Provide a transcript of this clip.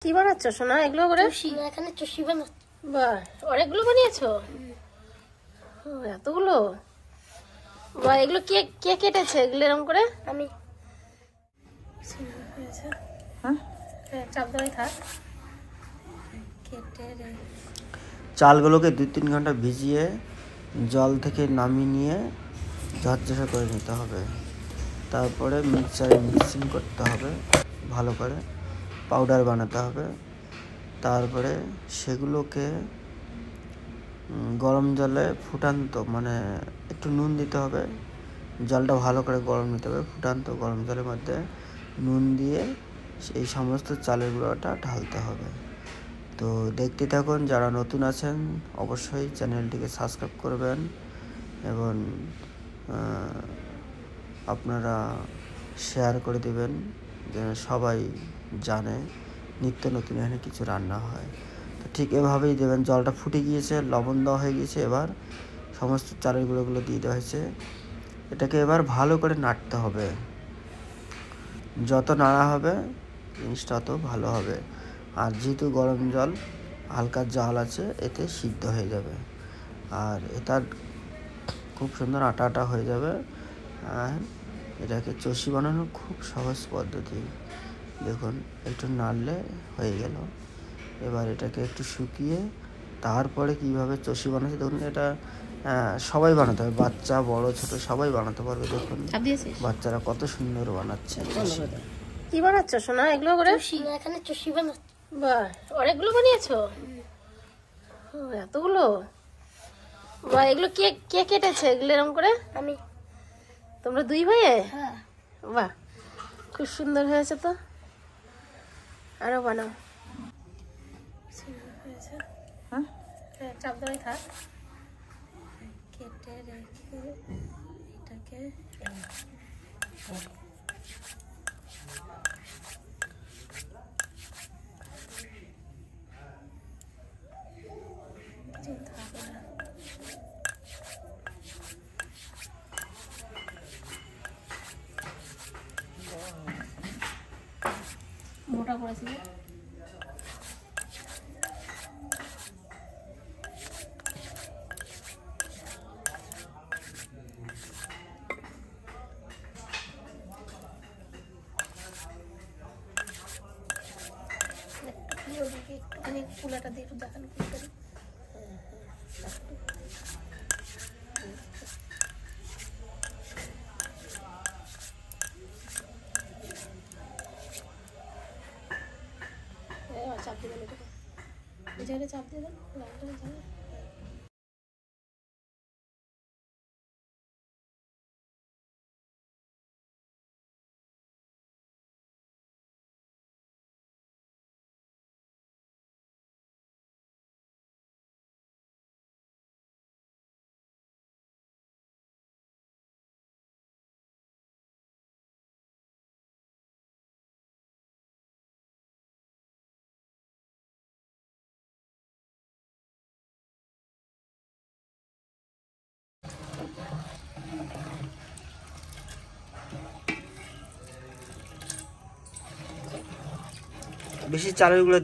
কি বানাচ্ছ সোনা এগুলো করে? এখানে চুষি বানাচ্ছি। বাহ, অনেকগুলো বানিয়েছো। এতগুলো? বাহ, এগুলো কে কে কেটেছে এগুলো এরকম করে? আমি। চাপ দেওয়াই থাক। কেটে চালগুলোকে 2-3 ঘন্টা ভিজিয়ে জল থেকে নামিয়ে নিয়ে ঝরঝরে করে নিতে হবে। তারপরে মিক্সারে মিক্সিং করতে হবে, ভালো করে পাউডার বানাতে হবে। তারপরে সেগুলোকে গরম জলে ফুটান্ত, মানে একটু নুন দিতে হবে, জলটা ভালো করে গরম নিতে হবে। ফুটান্ত গরম জলের মধ্যে নুন দিয়ে এই সমস্ত চালের গুঁড়োটা ঢালতে হবে। তো দেখতে থাকুন, যারা নতুন আছেন অবশ্যই চ্যানেলটিকে সাবস্ক্রাইব করবেন এবং আপনারা শেয়ার করে দেবেন যেন সবাই জানে নিত্য নতুন এখানে কিছু রান্না হয়। তো ঠিক এভাবেই দেবেন। জলটা ফুটে গিয়েছে, লবণ দেওয়া হয়ে গিয়েছে, এবার সমস্ত চালের গুঁড়োগুলো দিয়ে দেওয়া হয়েছে। এটাকে এবার ভালো করে নাড়তে হবে। যত নাড়া হবে জিনিসটা তত ভালো হবে। আর যেহেতু গরম জল, হালকা জাল আছে, এতে সিদ্ধ হয়ে যাবে আর এটা খুব সুন্দর আটা আটা হয়ে যাবে। আর এটাকে চষি বানানোর খুব সহজ পদ্ধতি। দেখুন, একটু নাড়লে হয়ে গেল। এবার এটাকে একটু শুকিয়ে তারপরে কিভাবে চষি বানাচ্ছে দেখুন। এটা সবাই বানাতে হবে, বাচ্চা বড় ছোট সবাই বানাতে পারবে। দেখুন বাচ্চারা কত সুন্দর বানাচ্ছে। কি বানাচ্ছ সোনা এগুলো করে? এখানে চুষি বানাচ্ছি। বাহ, অনেকগুলো বানিয়েছো। এতগুলো? বাহ, এগুলো কে কে কেটেছে এগুলো এরকম করে? আমি। তোমরা দুই ভাইয়ে? হ্যাঁ। বাহ, খুব সুন্দর হয়েছে তো। আরো বানাও। চাপ দেওয়াই থাক। কেটে রেখে এটাকে মোটা করেছি। একটুখানি কুলাটা দিয়ে একটু দেখানো কি করি। চাপ দিয়ে দেন, এটাকে এই জায়গায় চাপ দিয়ে দেন, লালটা জায়গায়। বেশি চালের গুঁড়ো